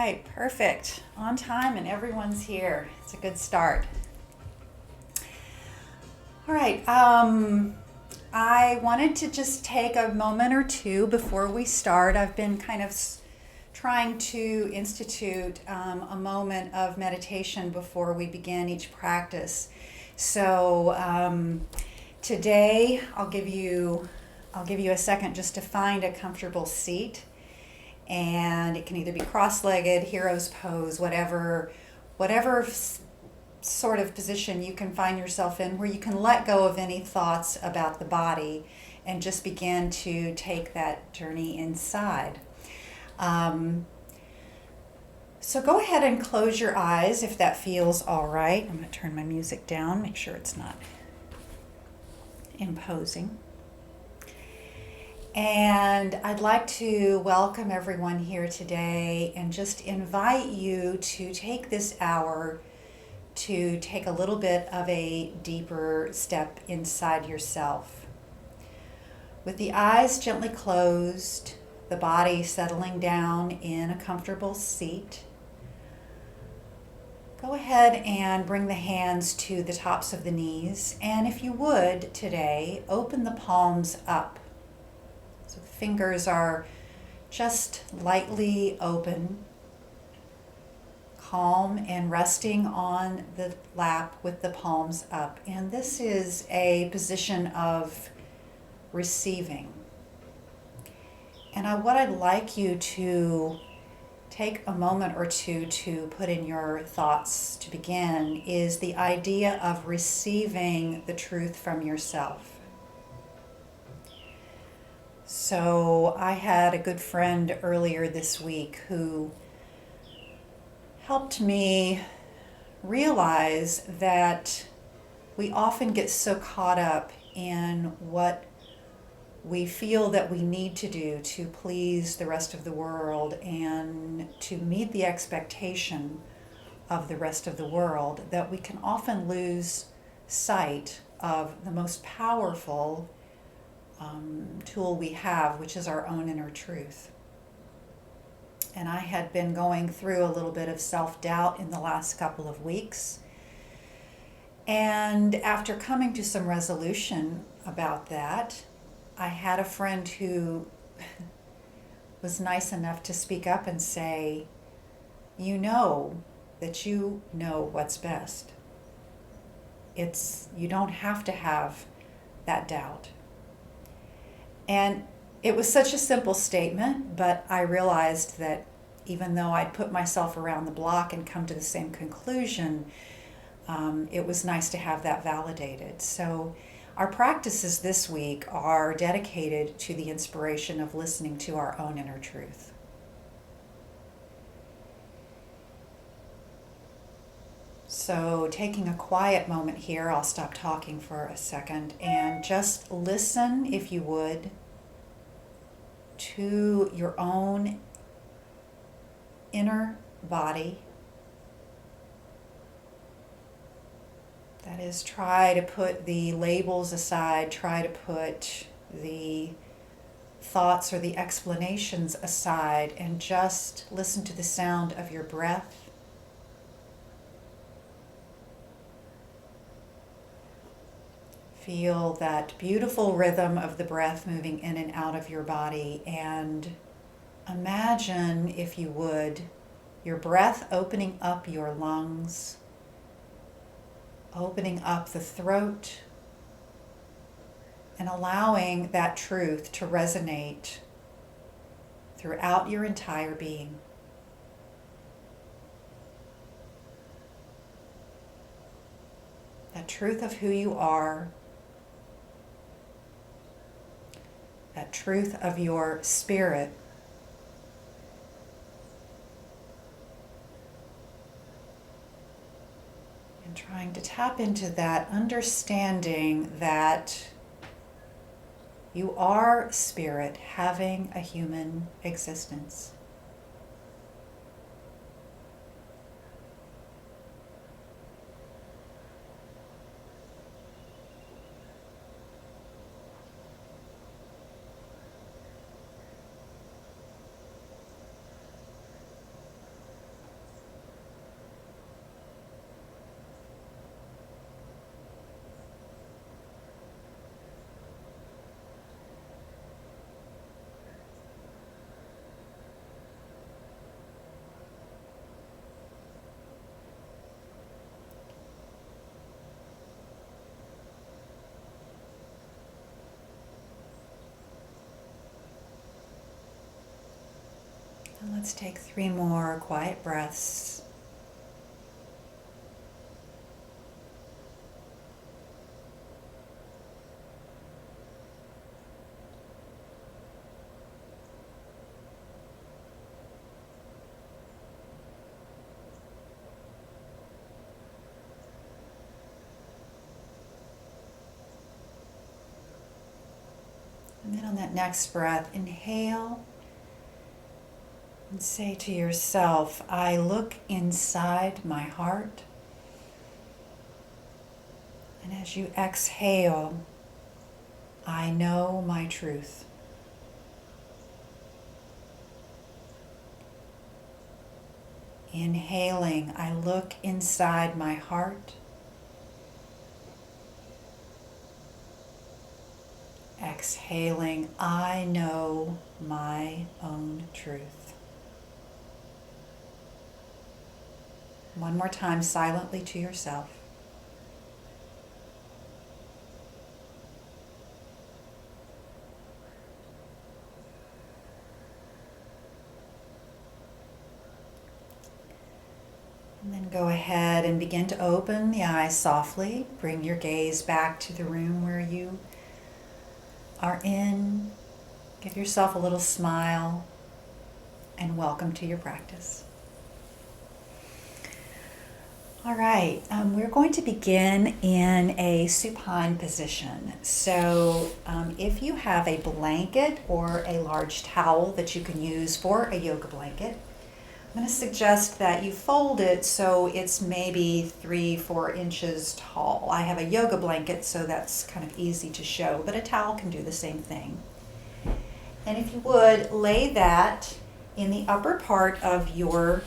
right, perfect. On time and everyone's here. It's a good start. All right, I wanted to just take a moment or two before we start. I've been kind of trying to institute a moment of meditation before we begin each practice. So today I'll give you a second just to find a comfortable seat, and it can either be cross-legged, hero's pose, whatever sort of position you can find yourself in, where you can let go of any thoughts about the body and just begin to take that journey inside. So go ahead and close your eyes if that feels all right. I'm going to turn my music down, make sure it's not imposing. And I'd like to welcome everyone here today and just invite you to take this hour to take a little bit of a deeper step inside yourself. With the eyes gently closed, the body settling down in a comfortable seat, go ahead and bring the hands to the tops of the knees. And if you would today, open the palms up. So the fingers are just lightly open, calm and resting on the lap with the palms up. And this is a position of receiving. And what I'd like you to take a moment or two to put in your thoughts to begin is the idea of receiving the truth from yourself. So I had a good friend earlier this week who helped me realize that we often get so caught up in what we feel that we need to do to please the rest of the world and to meet the expectation of the rest of the world, that we can often lose sight of the most powerful tool we have, which is our own inner truth. And I had been going through a little bit of self-doubt in the last couple of weeks. And after coming to some resolution about that, I had a friend who was nice enough to speak up and say, you know that you know what's best. You don't have to have that doubt. And it was such a simple statement, but I realized that even though I'd put myself around the block and come to the same conclusion, it was nice to have that validated. So our practices this week are dedicated to the inspiration of listening to our own inner truth. So taking a quiet moment here, I'll stop talking for a second and just listen, if you would, to your own inner body. That is, try to put the labels aside, try to put the thoughts or the explanations aside, and just listen to the sound of your breath. Feel that beautiful rhythm of the breath moving in and out of your body, and imagine, if you would, your breath opening up your lungs, opening up the throat, and allowing that truth to resonate throughout your entire being. That truth of who you are, that truth of your spirit, and trying to tap into that understanding that you are spirit having a human existence. Let's take 3 more quiet breaths. And then on that next breath, inhale and say to yourself, I look inside my heart. And as you exhale, I know my truth. Inhaling, I look inside my heart. Exhaling, I know my own truth. One more time, silently to yourself. And then go ahead and begin to open the eyes softly. Bring your gaze back to the room where you are in. Give yourself a little smile and welcome to your practice. All right, we're going to begin in a supine position. So if you have a blanket or a large towel that you can use for a yoga blanket, I'm going to suggest that you fold it so it's maybe 3-4 inches tall. I have a yoga blanket, so that's kind of easy to show, but a towel can do the same thing. And if you would, lay that in the upper part of your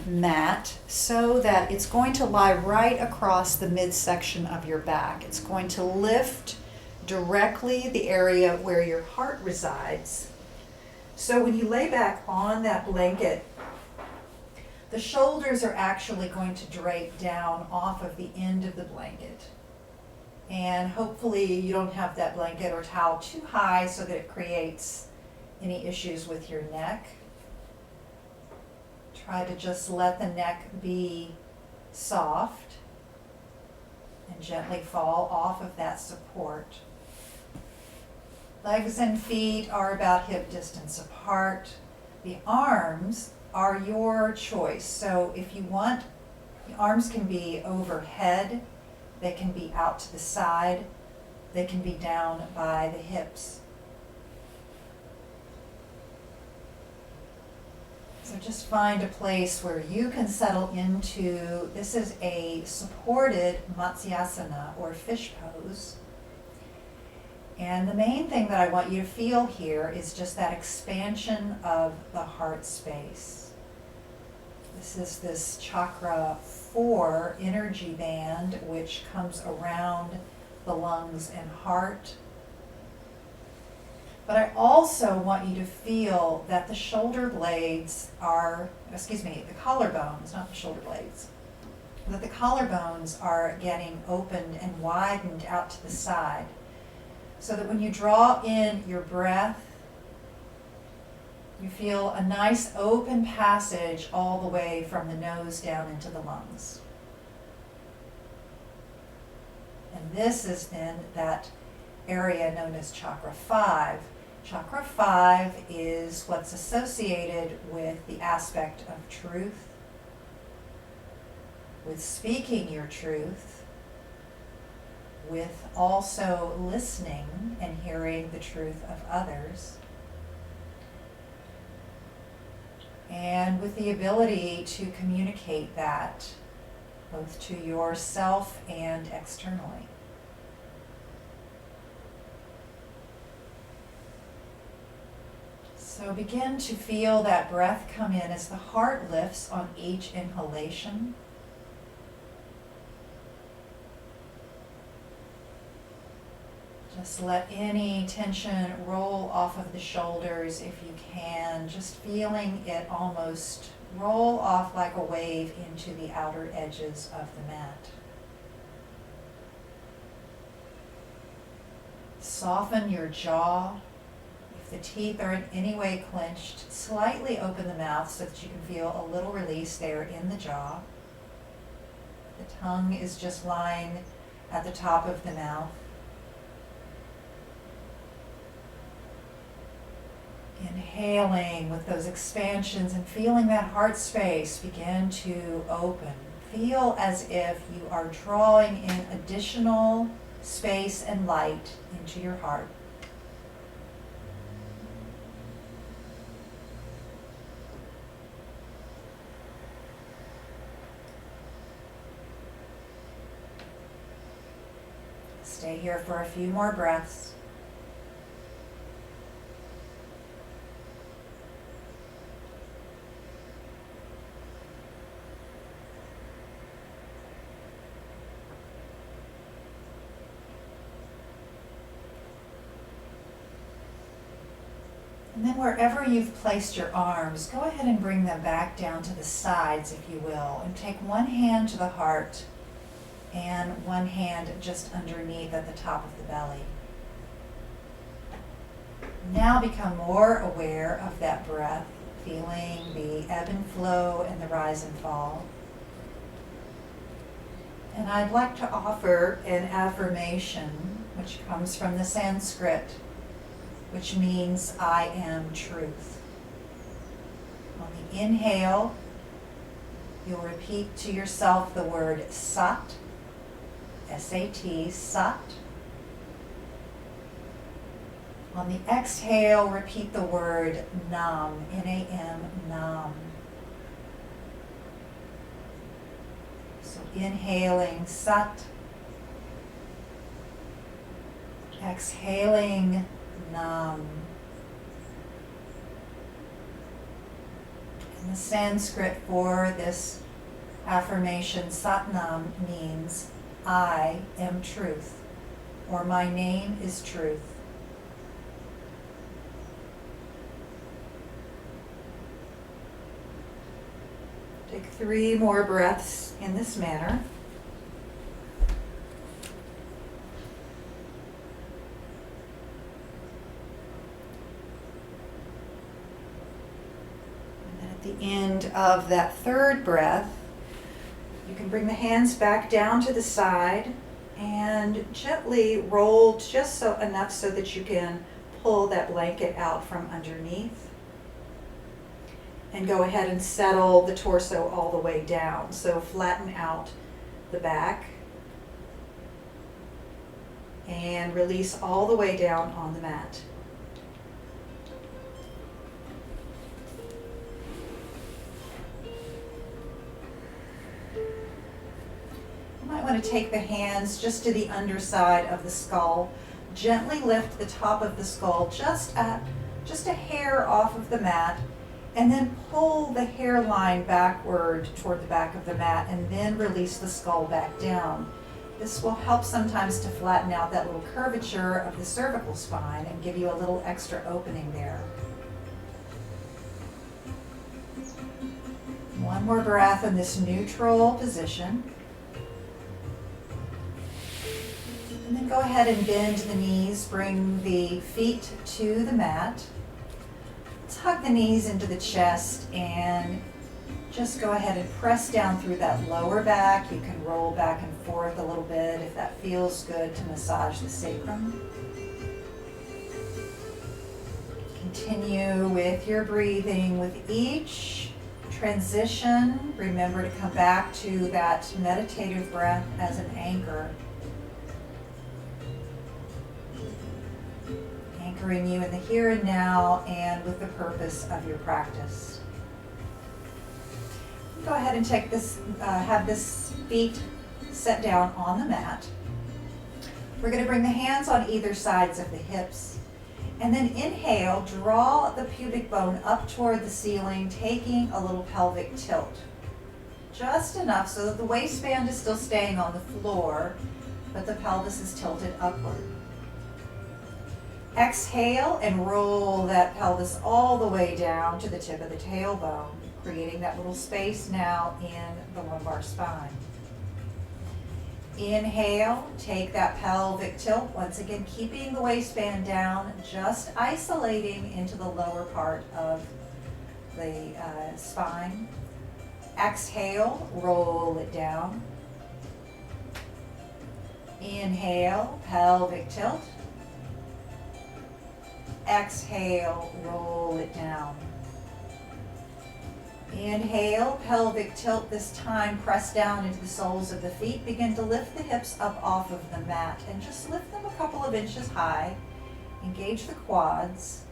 mat so that it's going to lie right across the midsection of your back. It's going to lift directly the area where your heart resides. So when you lay back on that blanket, the shoulders are actually going to drape down off of the end of the blanket. And hopefully you don't have that blanket or towel too high so that it creates any issues with your neck. Try to just let the neck be soft and gently fall off of that support. Legs and feet are about hip distance apart. The arms are your choice. So if you want, the arms can be overhead, they can be out to the side, they can be down by the hips. So just find a place where you can settle into, this is a supported Matsyasana or fish pose. And the main thing that I want you to feel here is just that expansion of the heart space. This is this chakra 4 energy band which comes around the lungs and heart. But I also want you to feel that the shoulder blades are, the collarbones, not the shoulder blades, that the collarbones are getting opened and widened out to the side. So that when you draw in your breath, you feel a nice open passage all the way from the nose down into the lungs. And this is then that area known as chakra 5. Chakra 5 is what's associated with the aspect of truth, with speaking your truth, with also listening and hearing the truth of others, and with the ability to communicate that both to yourself and externally. So begin to feel that breath come in as the heart lifts on each inhalation. Just let any tension roll off of the shoulders if you can, just feeling it almost roll off like a wave into the outer edges of the mat. Soften your jaw. If the teeth are in any way clenched, slightly open the mouth so that you can feel a little release there in the jaw. The tongue is just lying at the top of the mouth. Inhaling with those expansions and feeling that heart space begin to open. Feel as if you are drawing in additional space and light into your heart. Stay here for a few more breaths. And then wherever you've placed your arms, go ahead and bring them back down to the sides, if you will, and take one hand to the heart and one hand just underneath at the top of the belly. Now become more aware of that breath, feeling the ebb and flow and the rise and fall. And I'd like to offer an affirmation which comes from the Sanskrit, which means I am truth. On the inhale, you'll repeat to yourself the word Sat, S-A-T, Sat. On the exhale, repeat the word Nam, N-A-M, Nam. So inhaling Sat, exhaling Nam. And the Sanskrit for this affirmation, Satnam, means I am truth, or my name is truth. Take 3 more breaths in this manner. The end of that third breath, you can bring the hands back down to the side and gently roll just enough so that you can pull that blanket out from underneath. And go ahead and settle the torso all the way down. So flatten out the back and release all the way down on the mat. You might want to take the hands just to the underside of the skull. Gently lift the top of the skull just a hair off of the mat, and then pull the hairline backward toward the back of the mat, and then release the skull back down. This will help sometimes to flatten out that little curvature of the cervical spine and give you a little extra opening there. One more breath in this neutral position. And then go ahead and bend the knees, bring the feet to the mat. Tuck the knees into the chest and just go ahead and press down through that lower back. You can roll back and forth a little bit if that feels good to massage the sacrum. Continue with your breathing. With each transition, remember to come back to that meditative breath as an anchor. Anchoring you in the here and now and with the purpose of your practice. Go ahead and take this, have this feet set down on the mat. We're going to bring the hands on either sides of the hips, and then inhale, draw the pubic bone up toward the ceiling, taking a little pelvic tilt. Just enough so that the waistband is still staying on the floor, but the pelvis is tilted upward. Exhale and roll that pelvis all the way down to the tip of the tailbone, creating that little space now in the lumbar spine. Inhale, take that pelvic tilt. Once again, keeping the waistband down, just isolating into the lower part of the spine. Exhale, roll it down. Inhale, pelvic tilt. Exhale, roll it down. Inhale, pelvic tilt. This time, press down into the soles of the feet. Begin to lift the hips up off of the mat and just lift them a couple of inches high. Engage the quads.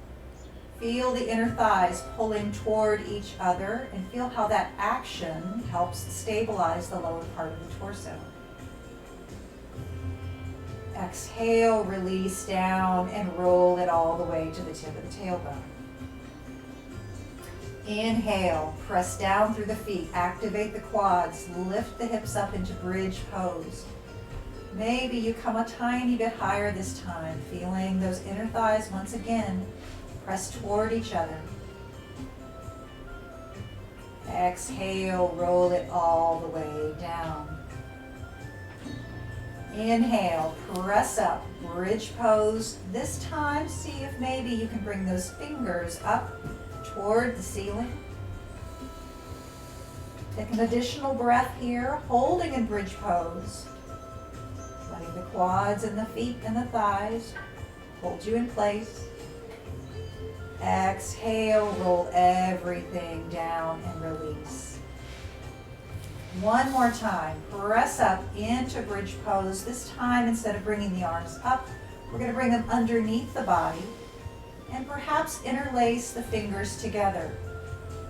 Feel the inner thighs pulling toward each other and feel how that action helps stabilize the lower part of the torso. Exhale, release down and roll it all the way to the tip of the tailbone. Inhale, press down through the feet, activate the quads, lift the hips up into bridge pose. Maybe you come a tiny bit higher this time, feeling those inner thighs once again press toward each other. Exhale, roll it all the way down. Inhale, press up, bridge pose. This time, see if maybe you can bring those fingers up toward the ceiling. Take an additional breath here, holding in bridge pose. Letting the quads and the feet and the thighs hold you in place. Exhale, roll everything down and release. One more time, press up into bridge pose. This time, instead of bringing the arms up, we're going to bring them underneath the body and perhaps interlace the fingers together.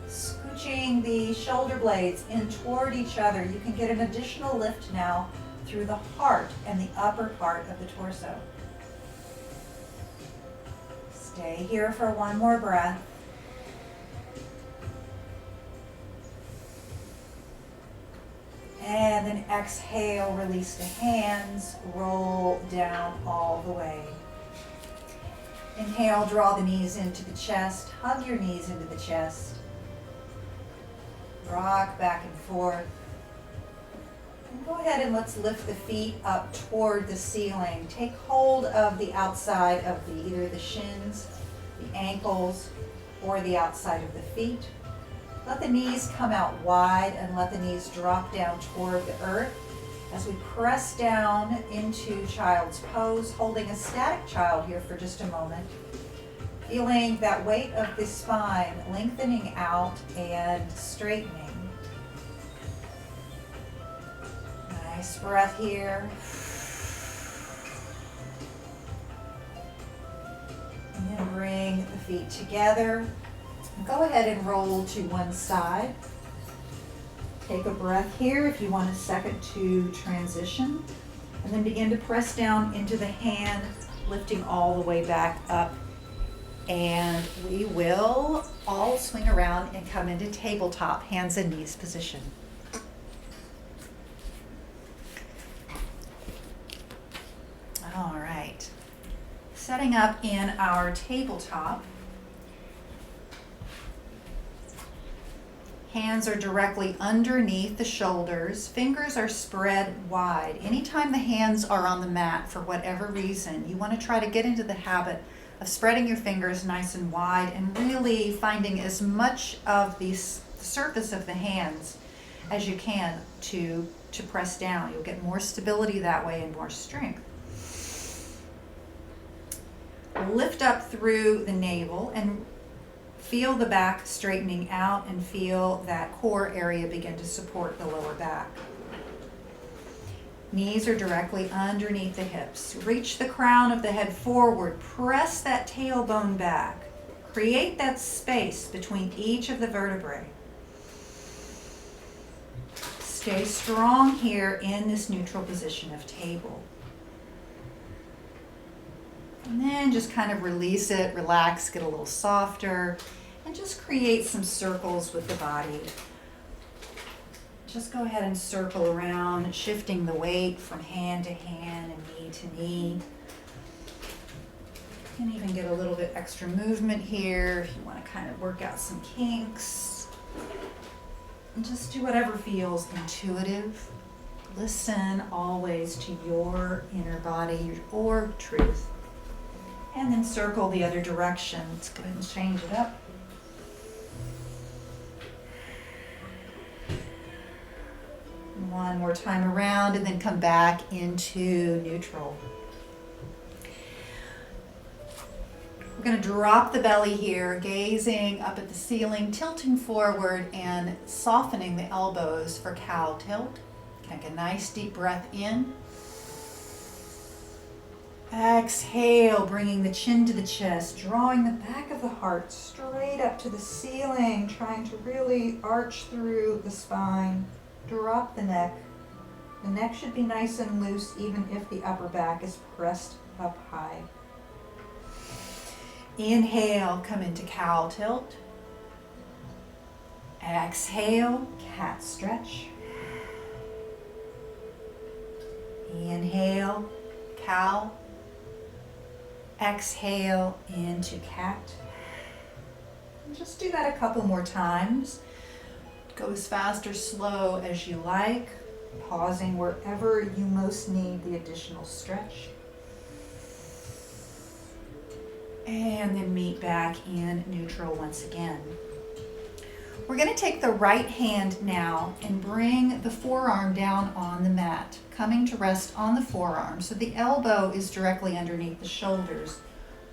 Scooching the shoulder blades in toward each other. You can get an additional lift now through the heart and the upper part of the torso. Stay here for one more breath. And then exhale, release the hands, roll down all the way. Inhale, draw the knees into the chest, hug your knees into the chest. Rock back and forth. And go ahead and let's lift the feet up toward the ceiling. Take hold of the outside of either the shins, the ankles, or the outside of the feet. Let the knees come out wide and let the knees drop down toward the earth as we press down into child's pose, holding a static child here for just a moment. Feeling that weight of the spine lengthening out and straightening. Nice breath here. And then bring the feet together. Go ahead and roll to one side. Take a breath here if you want a second to transition. And then begin to press down into the hand, lifting all the way back up. And we will all swing around and come into tabletop, hands and knees position. All right. Setting up in our tabletop. Hands are directly underneath the shoulders. Fingers are spread wide. Anytime the hands are on the mat, for whatever reason, you want to try to get into the habit of spreading your fingers nice and wide and really finding as much of the surface of the hands as you can to press down. You'll get more stability that way and more strength. Lift up through the navel and feel the back straightening out and feel that core area begin to support the lower back. Knees are directly underneath the hips. Reach the crown of the head forward. Press that tailbone back. Create that space between each of the vertebrae. Stay strong here in this neutral position of table. And then just kind of release it, relax, get a little softer, and just create some circles with the body. Just go ahead and circle around, shifting the weight from hand to hand and knee to knee. You can even get a little bit extra movement here if you want to kind of work out some kinks. And just do whatever feels intuitive. Listen always to your inner body or truth. And then circle the other direction. Let's go ahead and change it up. One more time around and then come back into neutral. We're going to drop the belly here, gazing up at the ceiling, tilting forward and softening the elbows for cow tilt. Take a nice deep breath in. Exhale, bringing the chin to the chest, drawing the back of the heart straight up to the ceiling, trying to really arch through the spine. Drop the neck. The neck should be nice and loose even if the upper back is pressed up high. Inhale, come into cow tilt. Exhale, cat stretch. Inhale, cow. Exhale into cat. And just do that a couple more times. Go as fast or slow as you like, pausing wherever you most need the additional stretch. And then meet back in neutral once again. We're going to take the right hand now and bring the forearm down on the mat, coming to rest on the forearm. So the elbow is directly underneath the shoulders.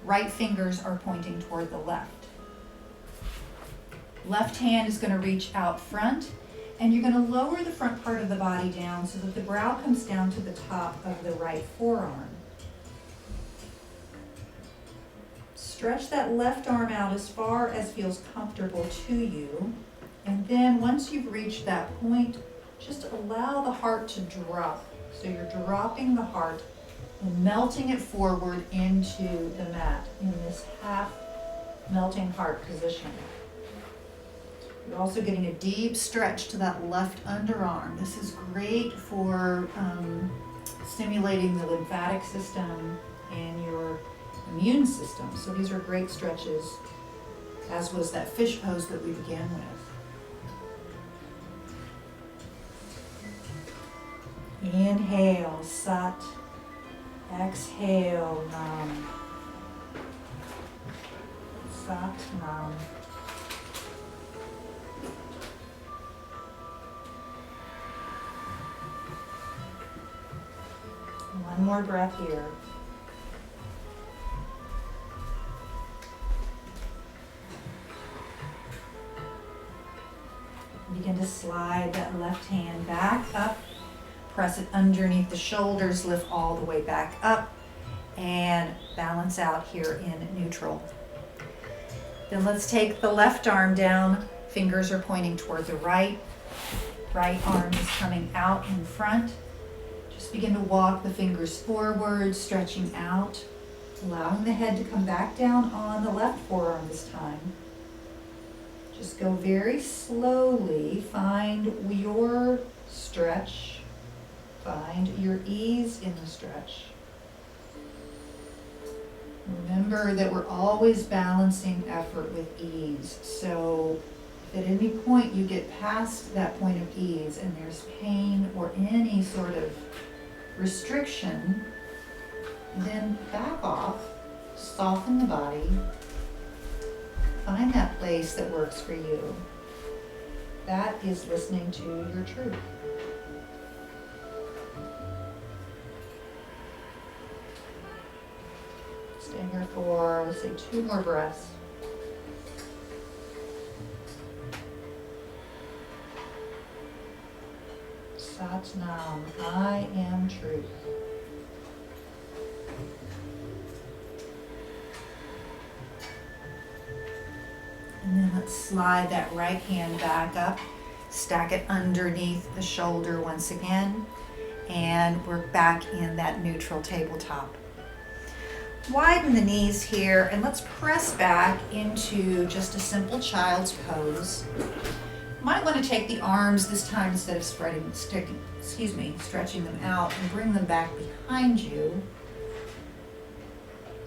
Right fingers are pointing toward the left. Left hand is going to reach out front, and you're going to lower the front part of the body down so that the brow comes down to the top of the right forearm. Stretch that left arm out as far as feels comfortable to you. And then once you've reached that point, just allow the heart to drop. So you're dropping the heart and melting it forward into the mat in this half melting heart position. You're also getting a deep stretch to that left underarm. This is great for stimulating the lymphatic system and your immune system. So these are great stretches, as was that fish pose that we began with. Inhale, sat. Exhale, nam. Sat, nam. One more breath here. Begin to slide that left hand back up. Press it underneath the shoulders, lift all the way back up, and balance out here in neutral. Then let's take the left arm down. Fingers are pointing toward the right. Right arm is coming out in front. Just begin to walk the fingers forward, stretching out, allowing the head to come back down on the left forearm this time. Just go very slowly. Find your stretch. Find your ease in the stretch. Remember that we're always balancing effort with ease. So if at any point you get past that point of ease and there's pain or any sort of restriction, then back off, soften the body, find that place that works for you. That is listening to your truth. Stay here for, let's say, 2 more breaths. Sat Nam, I am truth. And then let's slide that right hand back up, stack it underneath the shoulder once again, and we're back in that neutral tabletop. Widen the knees here, and let's press back into just a simple child's pose. Might want to take the arms this time instead of stretching them out, and bring them back behind you.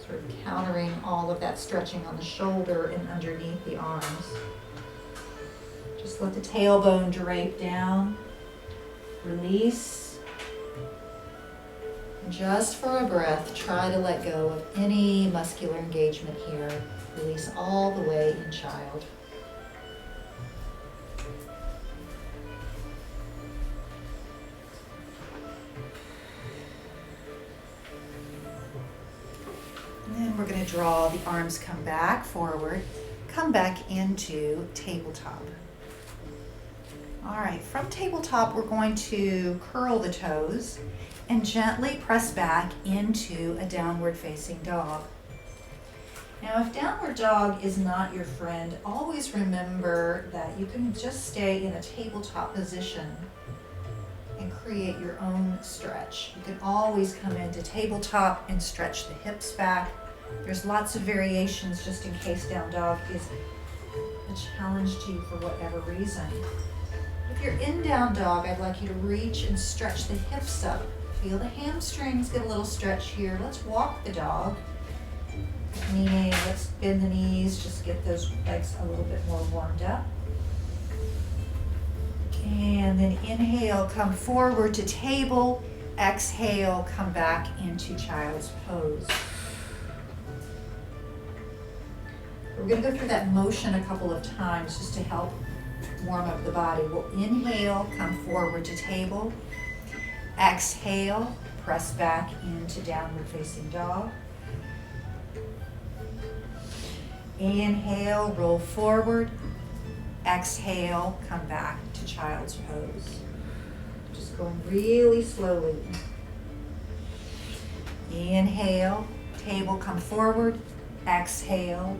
Sort of countering all of that stretching on the shoulder and underneath the arms. Just let the tailbone drape down. Release. Just for a breath, try to let go of any muscular engagement here. Release all the way in child. And then we're going to draw the arms, come back forward, come back into tabletop. All right, from tabletop, we're going to curl the toes and gently press back into a downward facing dog. Now, if downward dog is not your friend, always remember that you can just stay in a tabletop position and create your own stretch. You can always come into tabletop and stretch the hips back. There's lots of variations just in case down dog is a challenge to you for whatever reason. If you're in down dog, I'd like you to reach and stretch the hips up. Feel the hamstrings get a little stretch here. Let's walk the dog, meaning let's bend the knees, just get those legs a little bit more warmed up. And then inhale, come forward to table. Exhale, come back into child's pose. We're going to go through that motion a couple of times just to help warm up the body. We'll inhale, come forward to table. Exhale, press back into downward facing dog. Inhale, roll forward. Exhale, come back to child's pose. Just going really slowly. Inhale, table, come forward. Exhale,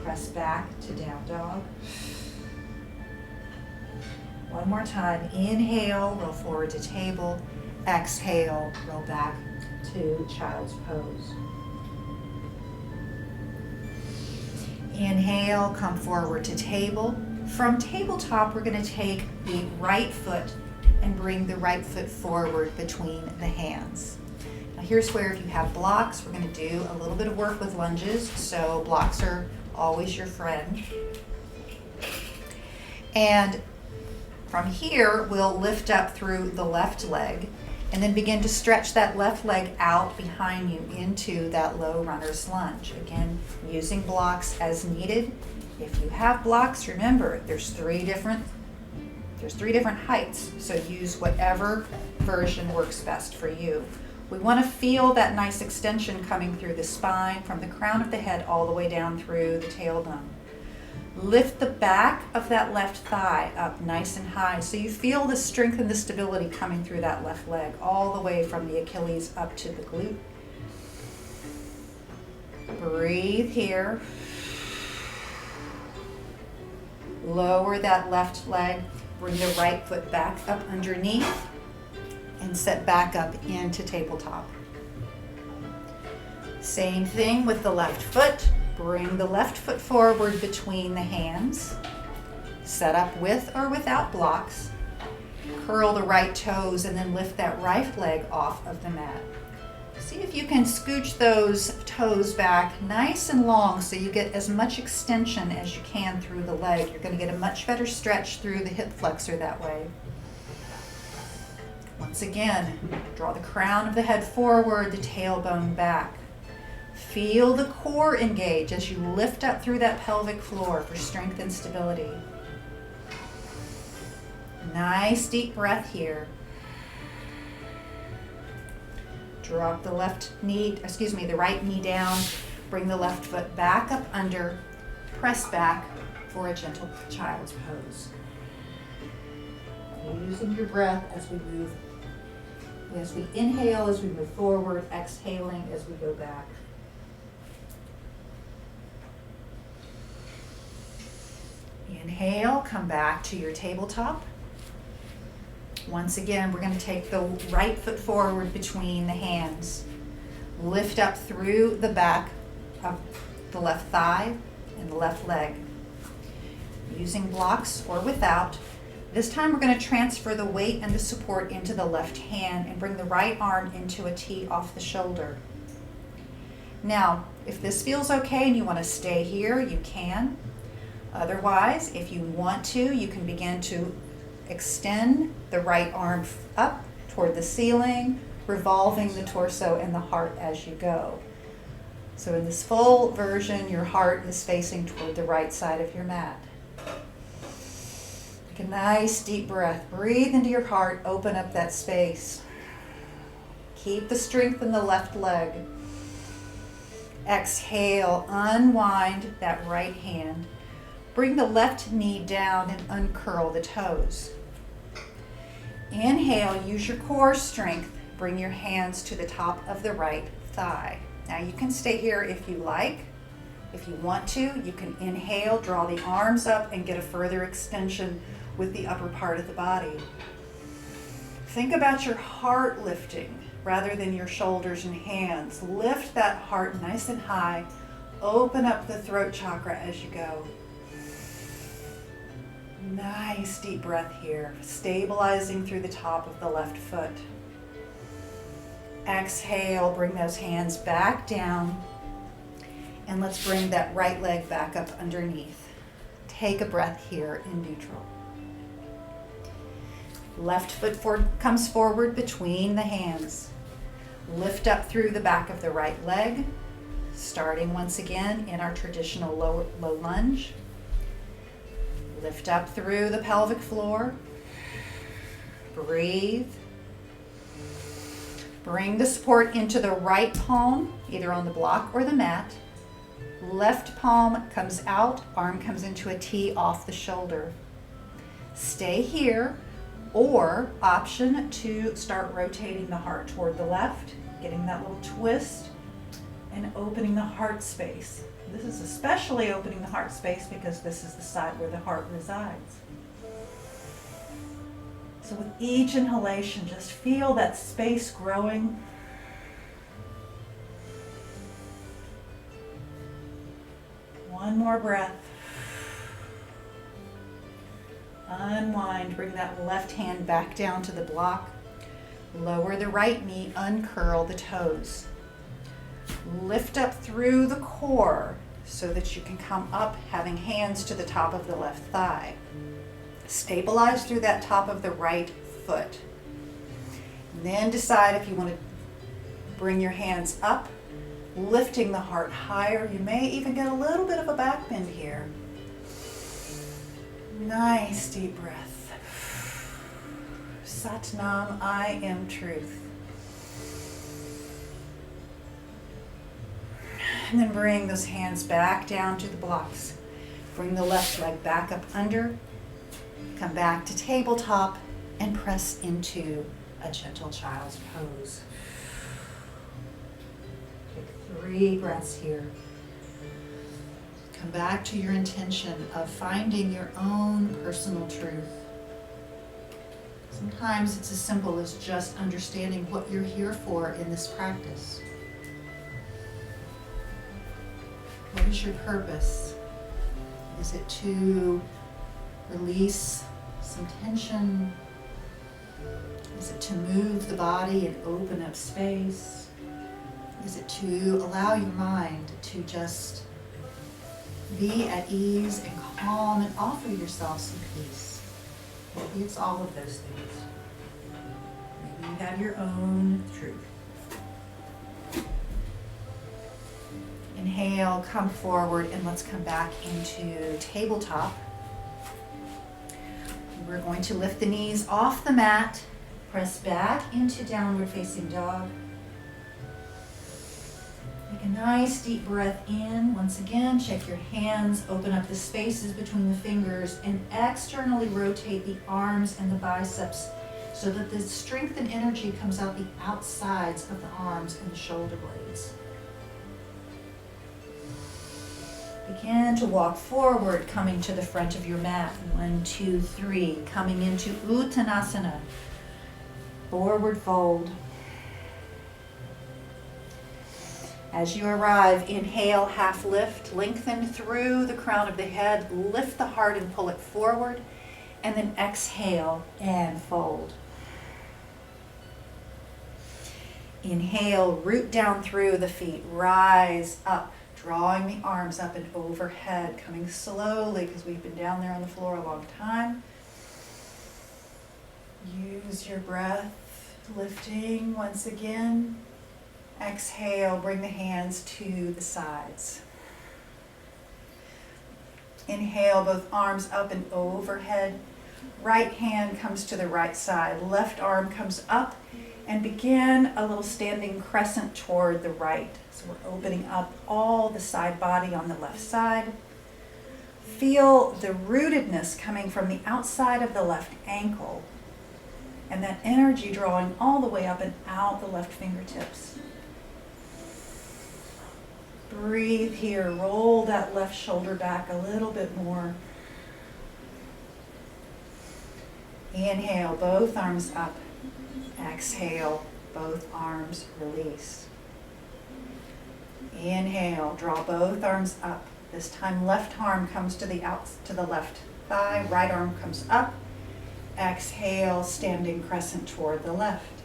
press back to down dog. One more time. Inhale, roll forward to table. Exhale, roll back to child's pose. Inhale, come forward to table. From tabletop, we're going to take the right foot and bring the right foot forward between the hands. Now here's where if you have blocks, we're going to do a little bit of work with lunges, so blocks are always your friend. And from here, we'll lift up through the left leg and then begin to stretch that left leg out behind you into that low runner's lunge. Again, using blocks as needed. If you have blocks, remember there's three different heights, so use whatever version works best for you. We want to feel that nice extension coming through the spine from the crown of the head all the way down through the tailbone. Lift the back of that left thigh up nice and high so you feel the strength and the stability coming through that left leg all the way from the Achilles up to the glute. Breathe here. Lower that left leg, bring the right foot back up underneath and set back up into tabletop. Same thing with the left foot. Bring the left foot forward between the hands. Set up with or without blocks. Curl the right toes and then lift that right leg off of the mat. See if you can scooch those toes back nice and long so you get as much extension as you can through the leg. You're going to get a much better stretch through the hip flexor that way. Once again, draw the crown of the head forward, the tailbone back. Feel the core engage as you lift up through that pelvic floor for strength and stability. Nice deep breath here. Drop the the right knee down. Bring the left foot back up under. Press back for a gentle child's pose. Using your breath as we move, as we inhale, as we move forward, exhaling as we go back. Inhale, come back to your tabletop. Once again, we're going to take the right foot forward between the hands. Lift up through the back of the left thigh and the left leg. Using blocks or without, this time we're going to transfer the weight and the support into the left hand and bring the right arm into a T off the shoulder. Now, if this feels okay and you want to stay here, you can. Otherwise, if you want to, you can begin to extend the right arm up toward the ceiling revolving the torso and the heart as you go. So in this full version, your heart is facing toward the right side of your mat. Take a nice deep breath. Breathe into your heart. Open up that space. Keep the strength in the left leg. Exhale. Unwind that right hand. Bring the left knee down and uncurl the toes. Inhale. Use your core strength. Bring your hands to the top of the right thigh. Now you can stay here if you like. If you want to, you can inhale, draw the arms up, and get a further extension with the upper part of the body. Think about your heart lifting rather than your shoulders and hands. Lift that heart nice and high. Open up the throat chakra as you go. Nice deep breath here, stabilizing through the top of the left foot. Exhale, bring those hands back down, and let's bring that right leg back up underneath. Take a breath here in neutral. Left foot comes forward between the hands. Lift up through the back of the right leg, starting once again in our traditional low lunge. Lift up through the pelvic floor. Breathe. Bring the support into the right palm, either on the block or the mat. Left palm comes out, arm comes into a T off the shoulder. Stay here, or option to start rotating the heart toward the left, getting that little twist, and opening the heart space. This is especially opening the heart space because this is the side where the heart resides. So with each inhalation, just feel that space growing. One more breath. Unwind, bring that left hand back down to the block. Lower the right knee, uncurl the toes. Lift up through the core so that you can come up having hands to the top of the left thigh. Stabilize through that top of the right foot. And then decide if you want to bring your hands up, lifting the heart higher. You may even get a little bit of a back bend here. Nice deep breath. Satnam, I am truth. And then bring those hands back down to the blocks. Bring the left leg back up under. Come back to tabletop and press into a gentle child's pose. Take 3 breaths here. Come back to your intention of finding your own personal truth. Sometimes it's as simple as just understanding what you're here for in this practice. What is your purpose? Is it to release some tension? Is it to move the body and open up space? Is it to allow your mind to just be at ease and calm and offer yourself some peace? Maybe it's all of those things. Maybe you have your own truth. Inhale, come forward, and let's come back into tabletop. We're going to lift the knees off the mat, press back into downward facing dog. Take a nice deep breath in. Once again, check your hands, open up the spaces between the fingers, and externally rotate the arms and the biceps so that the strength and energy comes out the outsides of the arms and the shoulder blades. Begin to walk forward, coming to the front of your mat. 1, 2, 3. Coming into Uttanasana. Forward fold. As you arrive, inhale, half lift. Lengthen through the crown of the head. Lift the heart and pull it forward. And then exhale and fold. Inhale, root down through the feet. Rise up. Drawing the arms up and overhead, coming slowly because we've been down there on the floor a long time. Use your breath Lifting once again. Exhale, bring the hands to the sides. Inhale, both arms up and overhead. Right hand comes to the right side. Left arm comes up and begin a little standing crescent toward the right. So we're opening up all the side body on the left side. Feel the rootedness coming from the outside of the left ankle and that energy drawing all the way up and out the left fingertips. Breathe here. Roll that left shoulder back a little bit more. Inhale, both arms up. Exhale, both arms release. Inhale, draw both arms up. This time left arm comes to the left thigh, right arm comes up. Exhale, standing crescent toward the left.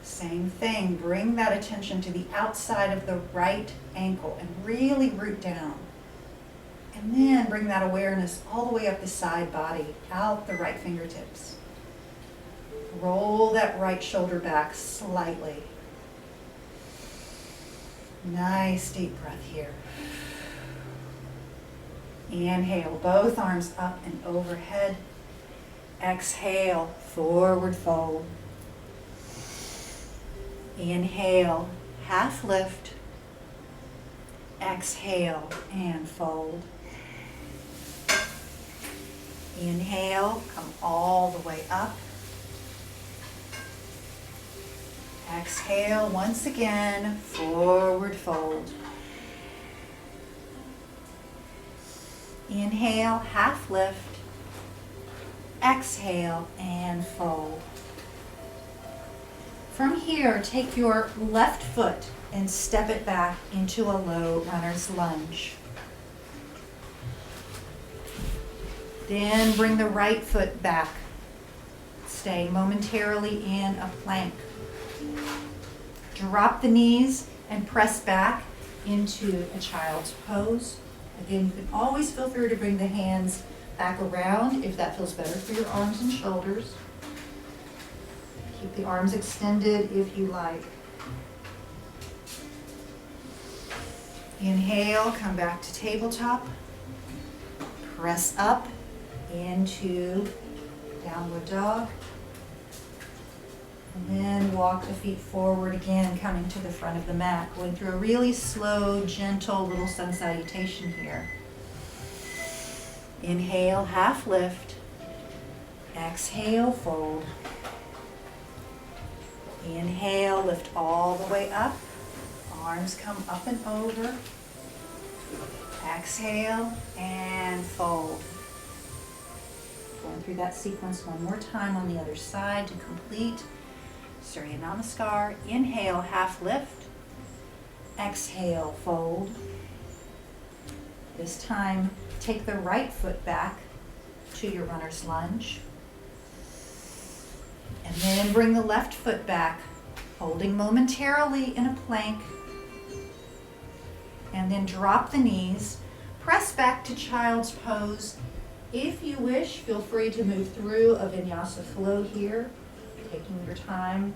Same thing, bring that attention to the outside of the right ankle and really root down. And then bring that awareness all the way up the side body, out the right fingertips. Roll that right shoulder back slightly. Nice deep breath here. Inhale, both arms up and overhead. Exhale, forward fold. Inhale, half lift. Exhale and fold. Inhale, come all the way up. Exhale, once again, forward fold. Inhale, half lift. Exhale and fold. From here, take your left foot and step it back into a low runner's lunge. Then bring the right foot back, staying momentarily in a plank. Drop the knees and press back into a child's pose. Again, you can always feel free to bring the hands back around if that feels better for your arms and shoulders. Keep the arms extended if you like. Inhale, come back to tabletop. Press up into downward dog. And then walk the feet forward again, coming to the front of the mat. Going through a really slow, gentle little sun salutation here. Inhale, half lift. Exhale, fold. Inhale, lift all the way up. Arms come up and over. Exhale and fold. Going through that sequence one more time on the other side to complete Surya Namaskar. Inhale, half lift. Exhale, fold. This time, take the right foot back to your runner's lunge. And then bring the left foot back, holding momentarily in a plank. And then drop the knees. Press back to child's pose. If you wish, feel free to move through a vinyasa flow here, taking your time.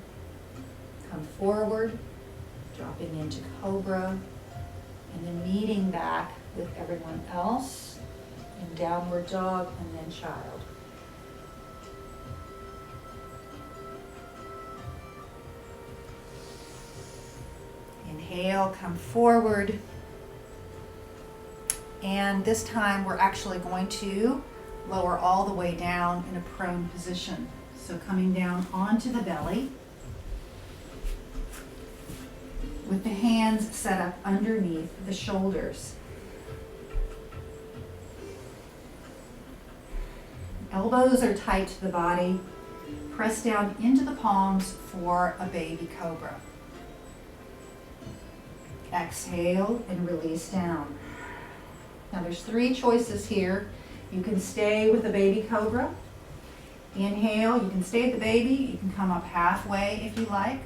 Come forward, dropping into cobra, and then meeting back with everyone else in downward dog and then child. Inhale, come forward. And this time we're actually going to lower all the way down in a prone position. So coming down onto the belly with the hands set up underneath the shoulders. Elbows are tight to the body. Press down into the palms for a baby cobra. Exhale and release down. Now there's 3 choices here. You can stay with the baby cobra. Inhale, you can stay at the baby. You can come up halfway if you like.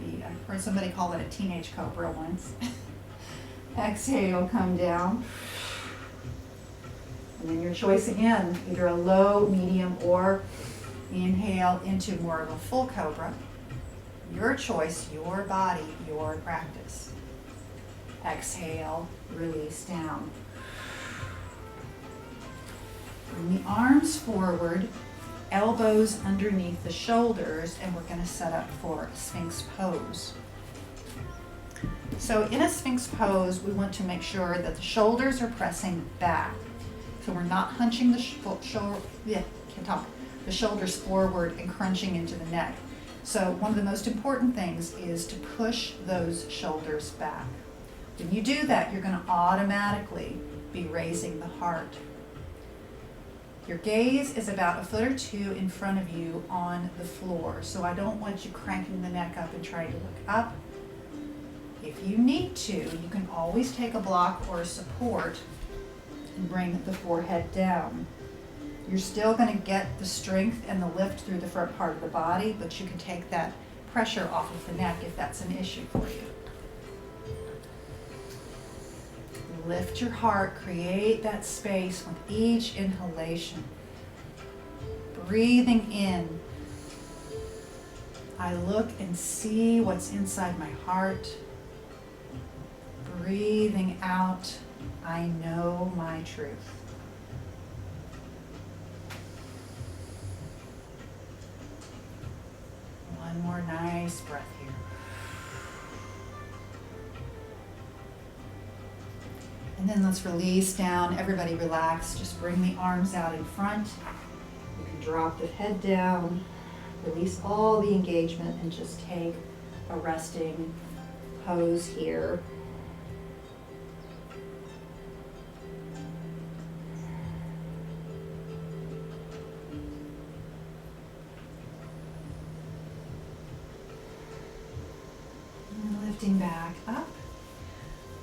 I heard somebody call it a teenage cobra once. Exhale, come down. And then your choice again, either a low, medium, or Inhale into more of a full cobra. Your choice, your body, your practice. Exhale, release down. Bring the arms forward, elbows underneath the shoulders, and we're going to set up for Sphinx pose. So in a Sphinx pose, we want to make sure that the shoulders are pressing back. So we're not hunching the the shoulders forward and crunching into the neck. So one of the most important things is to push those shoulders back. When you do that, you're going to automatically be raising the heart. Your gaze is about 1 or 2 feet in front of you on the floor. So I don't want you cranking the neck up and trying to look up. If you need to, you can always take a block or a support and bring the forehead down. You're still going to get the strength and the lift through the front part of the body, but you can take that pressure off of the neck if that's an issue for you. Lift your heart, create that space with each inhalation. Breathing in, I look and see what's inside my heart. Breathing out, I know my truth. One more nice breath here. And then let's release down. Everybody relax. Just bring the arms out in front. You can drop the head down. Release all the engagement and just take a resting pose here. And lifting back up.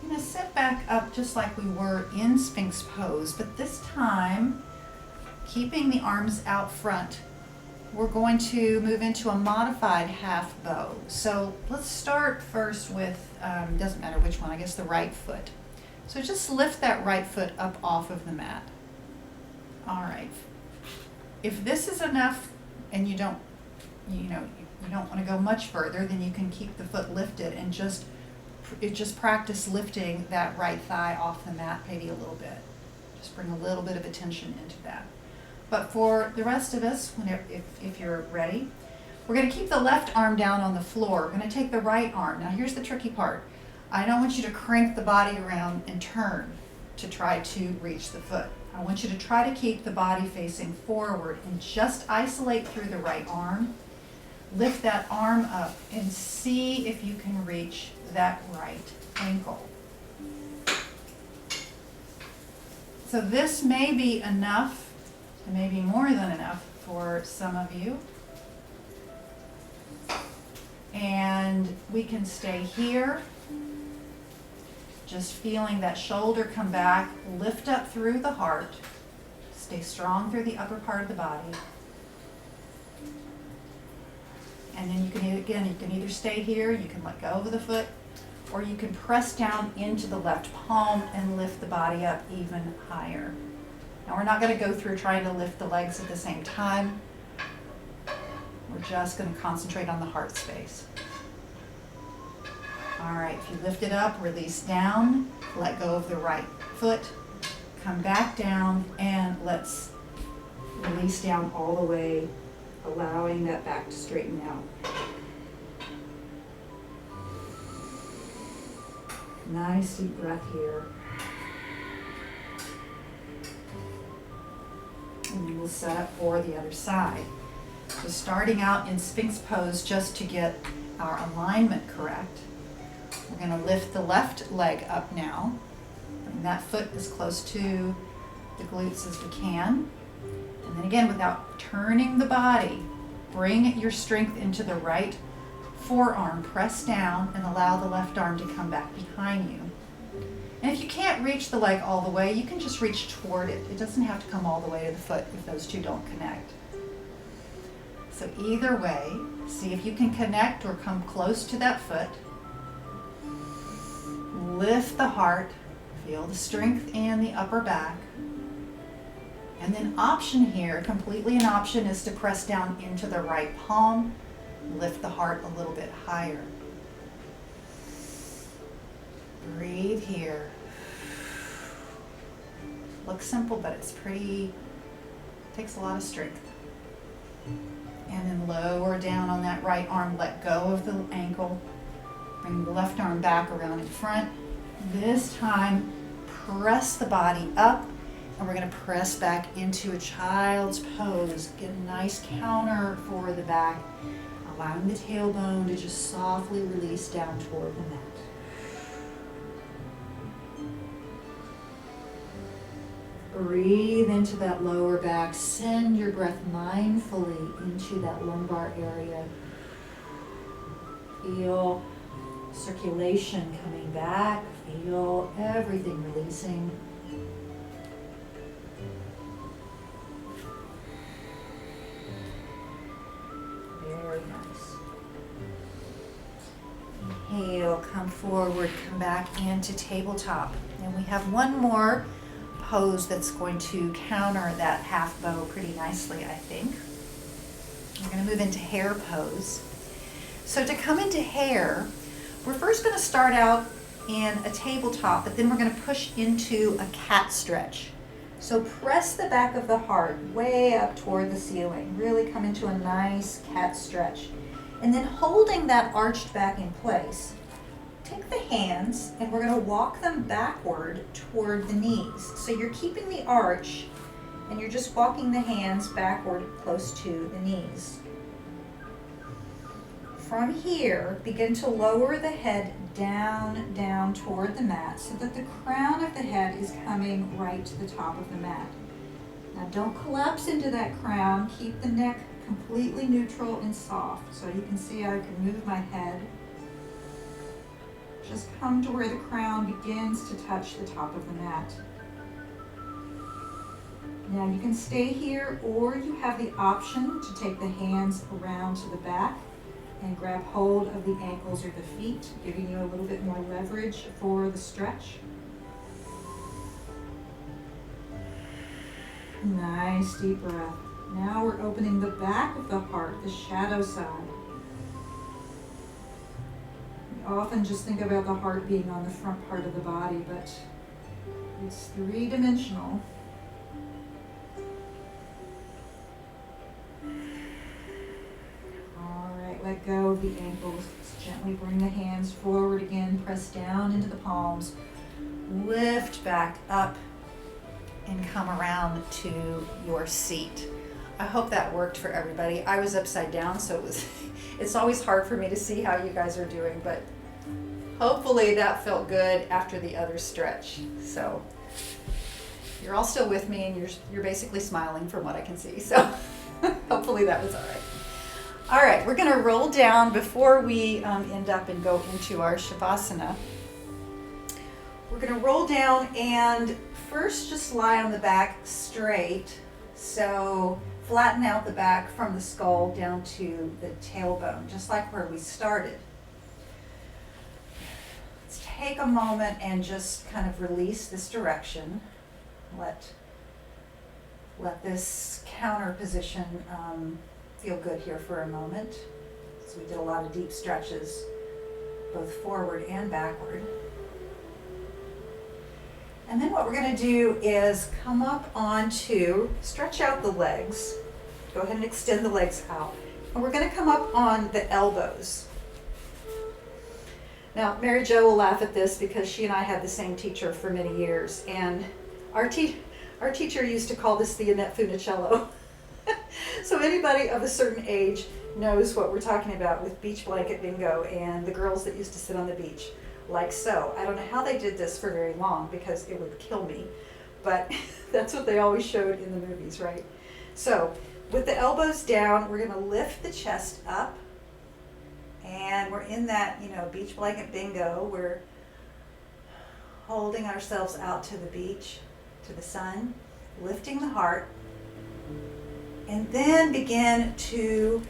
I'm going to sit back up just like we were in Sphinx pose, but this time, keeping the arms out front, we're going to move into a modified half bow. So let's start first with, doesn't matter which one, I guess the right foot. So just lift that right foot up off of the mat. All right. If this is enough and you don't want to go much further, then you can keep the foot lifted and just practice lifting that right thigh off the mat maybe a little bit. Just bring a little bit of attention into that. But for the rest of us, if you're ready, we're going to keep the left arm down on the floor. We're going to take the right arm. Now here's the tricky part. I don't want you to crank the body around and turn to try to reach the foot. I want you to try to keep the body facing forward and just isolate through the right arm. Lift that arm up and see if you can reach that right ankle. So this may be enough, and maybe more than enough for some of you. And we can stay here, just feeling that shoulder come back, lift up through the heart, stay strong through the upper part of the body. And then you can either stay here, you can let go of the foot, or you can press down into the left palm and lift the body up even higher. Now we're not going to go through trying to lift the legs at the same time. We're just going to concentrate on the heart space. All right, if you lift it up, release down, let go of the right foot, come back down, and let's release down all the way, allowing that back to straighten out. Nice deep breath here. And you will set up for the other side. So starting out in Sphinx pose, just to get our alignment correct, we're going to lift the left leg up now. Bring that foot as close to the glutes as we can. And then again, without turning the body, bring your strength into the right forearm, press down, and allow the left arm to come back behind you. And if you can't reach the leg all the way, you can just reach toward it. It doesn't have to come all the way to the foot if those two don't connect. So either way, see if you can connect or come close to that foot. Lift the heart, feel the strength in the upper back, And then option here, completely an option, is to press down into the right palm, lift the heart a little bit higher. Breathe here. Looks simple, but it's takes a lot of strength. And then lower down on that right arm, let go of the ankle. Bring the left arm back around in front. This time, press the body up, and we're going to press back into a child's pose. Get a nice counter for the back, allowing the tailbone to just softly release down toward the mat. Breathe into that lower back. Send your breath mindfully into that lumbar area. Feel circulation coming back. Feel everything releasing. Very nice. Inhale, come forward, come back into tabletop. And we have one more pose that's going to counter that half bow pretty nicely, I think. We're going to move into hare pose. So to come into hare, we're first going to start out in a tabletop, but then we're going to push into a cat stretch. So press the back of the heart way up toward the ceiling. Really come into a nice cat stretch. And then holding that arched back in place, take the hands and we're going to walk them backward toward the knees. So you're keeping the arch and you're just walking the hands backward close to the knees. From here, begin to lower the head down toward the mat so that the crown of the head is coming right to the top of the mat. Now don't collapse into that crown. Keep the neck completely neutral and soft. So you can see I can move my head. Just come to where the crown begins to touch the top of the mat. Now you can stay here, or you have the option to take the hands around to the back and grab hold of the ankles or the feet, giving you a little bit more leverage for the stretch. Nice deep breath. Now we're opening the back of the heart, the shadow side. Often just think about the heart being on the front part of the body, but it's three-dimensional. All right, let go of the ankles. Just gently bring the hands forward again. Press down into the palms. Lift back up and come around to your seat. I hope that worked for everybody. I was upside down, so it's always hard for me to see how you guys are doing, but hopefully that felt good after the other stretch. So you're all still with me and you're basically smiling from what I can see. So hopefully that was all right. All right, we're gonna roll down before we end up and go into our Shavasana. We're gonna roll down and first just lie on the back straight. So flatten out the back from the skull down to the tailbone, just like where we started. Let's take a moment and just kind of release this direction. Let this counter position feel good here for a moment. So we did a lot of deep stretches, both forward and backward. And then what we're going to do is come up onto, stretch out the legs. Go ahead and extend the legs out. And we're going to come up on the elbows. Now, Mary Jo will laugh at this because she and I had the same teacher for many years. And our teacher used to call this the Annette Funicello. So anybody of a certain age knows what we're talking about with beach blanket bingo and the girls that used to sit on the beach. Like so. I don't know how they did this for very long because it would kill me, but that's what they always showed in the movies, right? So with the elbows down, we're going to lift the chest up, and we're in that, beach blanket bingo. We're holding ourselves out to the beach, to the sun, lifting the heart, and then begin to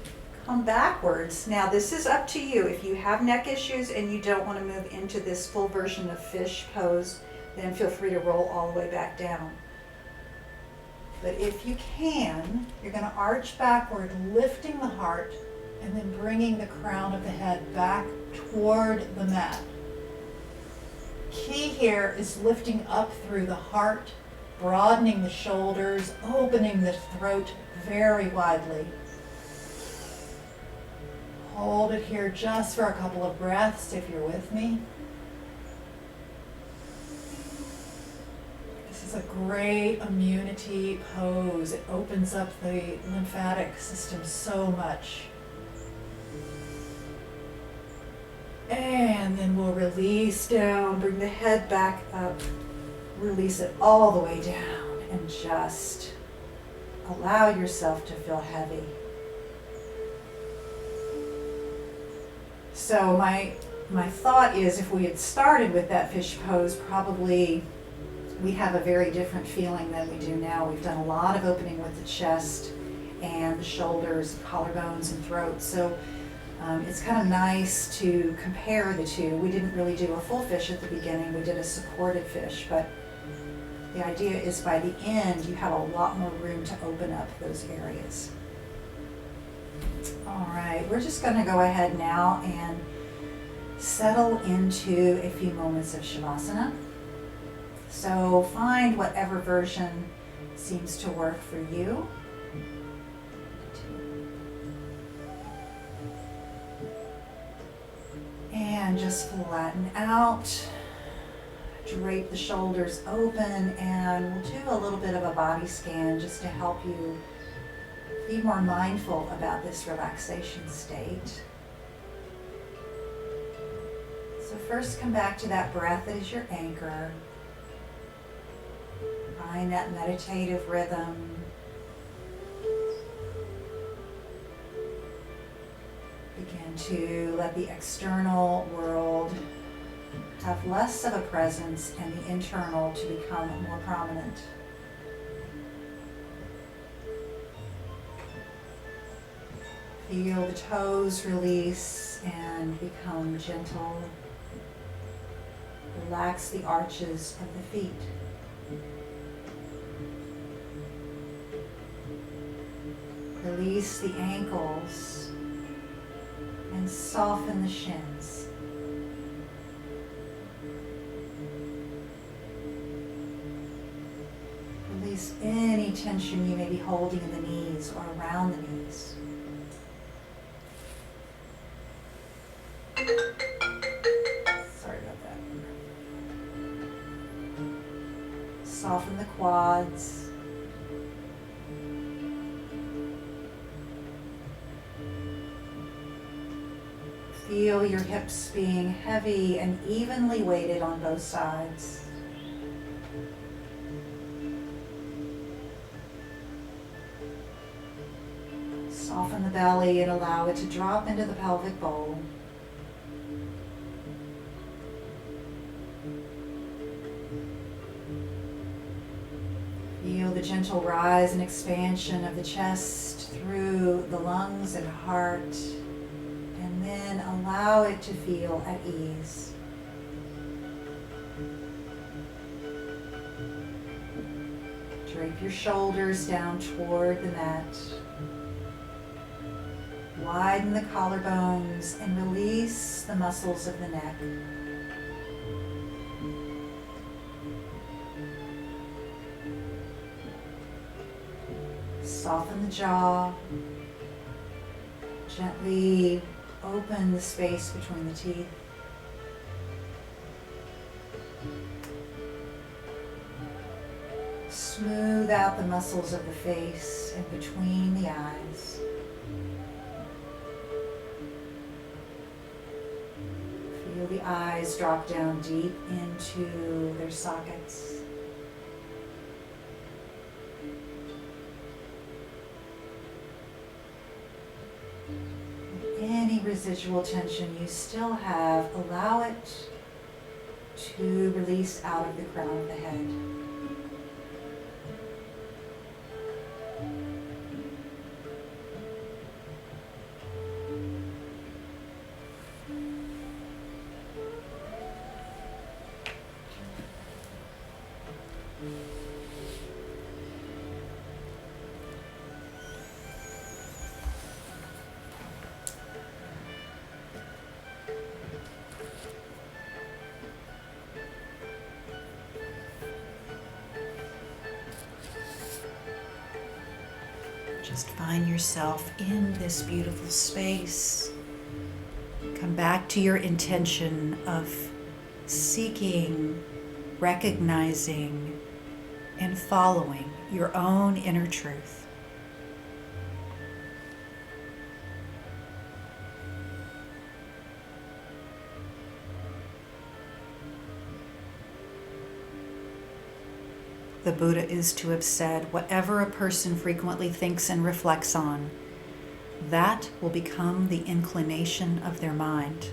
come backwards. Now this is up to you. If you have neck issues and you don't want to move into this full version of fish pose, then feel free to roll all the way back down. But if you can, you're going to arch backward, lifting the heart, and then bringing the crown of the head back toward the mat. Key here is lifting up through the heart, broadening the shoulders, opening the throat very widely. Hold it here just for a couple of breaths if you're with me. This is a great immunity pose. It opens up the lymphatic system so much. And then we'll release down, bring the head back up, release it all the way down, and just allow yourself to feel heavy. So my thought is, if we had started with that fish pose, probably we have a very different feeling than we do now. We've done a lot of opening with the chest and the shoulders, collarbones, and throat. So it's kind of nice to compare the two. We didn't really do a full fish at the beginning. We did a supported fish, but the idea is by the end, you have a lot more room to open up those areas. All right, we're just going to go ahead now and settle into a few moments of Shavasana. So find whatever version seems to work for you. And just flatten out, drape the shoulders open, and we'll do a little bit of a body scan just to help you be more mindful about this relaxation state. So first, come back to that breath that is your anchor. Find that meditative rhythm. Begin to let the external world have less of a presence and the internal to become more prominent. Feel the toes release and become gentle. Relax the arches of the feet. Release the ankles and soften the shins. Release any tension you may be holding in the knees or around the knees. Sorry about that. Soften the quads. Feel your hips being heavy and evenly weighted on both sides. Soften the belly and allow it to drop into the pelvic bowl. Feel the gentle rise and expansion of the chest through the lungs and heart. And then allow it to feel at ease. Drape your shoulders down toward the mat. Widen the collarbones and release the muscles of the neck. Soften the jaw. Gently open the space between the teeth. Smooth out the muscles of the face and between the eyes. Feel the eyes drop down deep into their sockets. Any residual tension you still have, allow it to release out of the crown of the head. Just find yourself in this beautiful space. Come back to your intention of seeking, recognizing, and following your own inner truth. The Buddha is to have said, whatever a person frequently thinks and reflects on, that will become the inclination of their mind.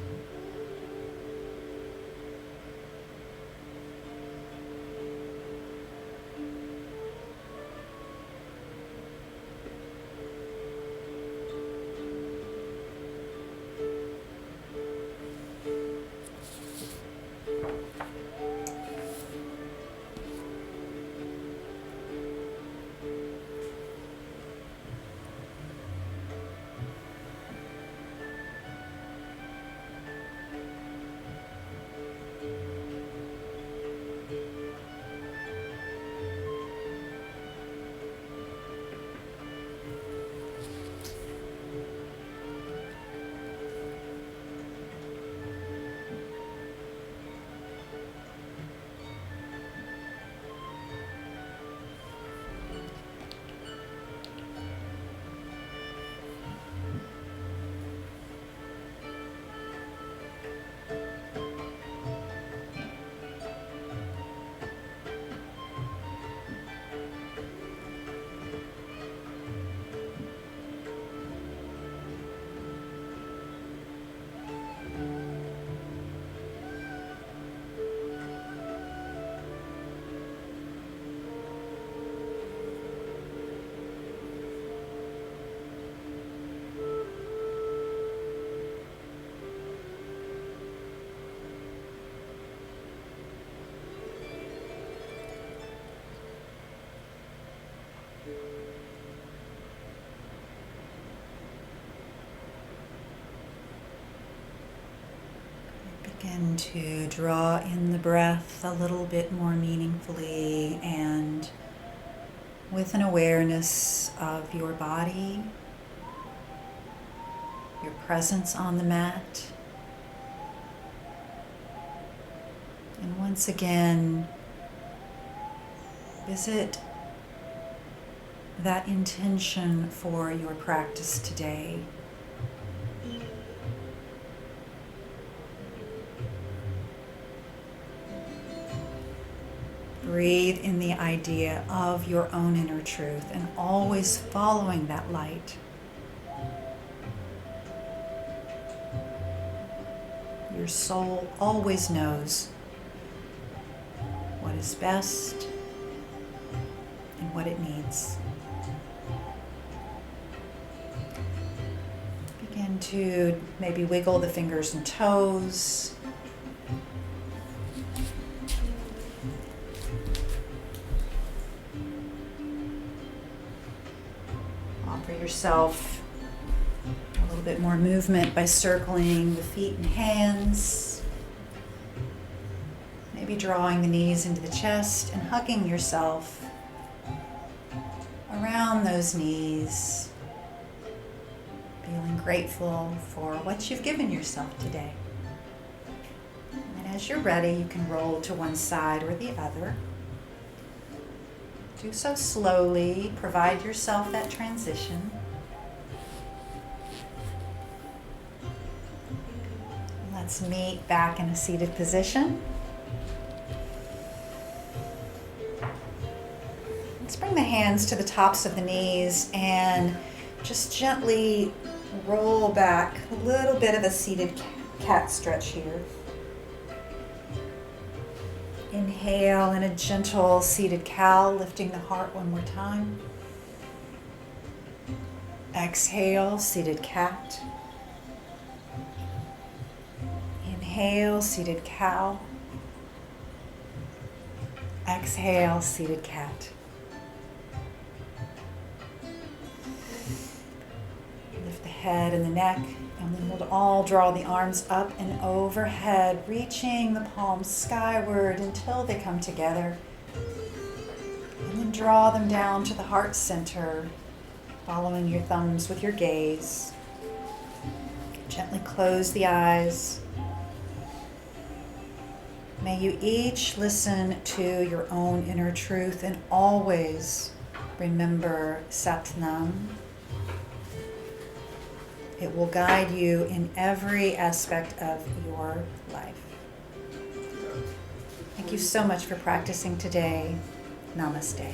Begin to draw in the breath a little bit more meaningfully and with an awareness of your body, your presence on the mat. And once again, visit that intention for your practice today. Breathe in the idea of your own inner truth and always following that light. Your soul always knows what is best and what it needs. Begin to maybe wiggle the fingers and toes. Offer yourself a little bit more movement by circling the feet and hands. Maybe drawing the knees into the chest and hugging yourself around those knees. Feeling grateful for what you've given yourself today. And as you're ready, you can roll to one side or the other. Do so slowly. Provide yourself that transition. Let's meet back in a seated position. Let's bring the hands to the tops of the knees and just gently roll back. A little bit of a seated cat stretch here. Inhale in a gentle seated cow, lifting the heart one more time. Exhale, seated cat. Inhale, seated cow. Exhale, seated cat. Lift the head and the neck, and then we'll all draw the arms up and overhead, reaching the palms skyward until they come together. And then draw them down to the heart center. following your thumbs with your gaze. Gently close the eyes. May you each listen to your own inner truth and always remember Sat Nam. It will guide you in every aspect of your life. Thank you so much for practicing today. Namaste.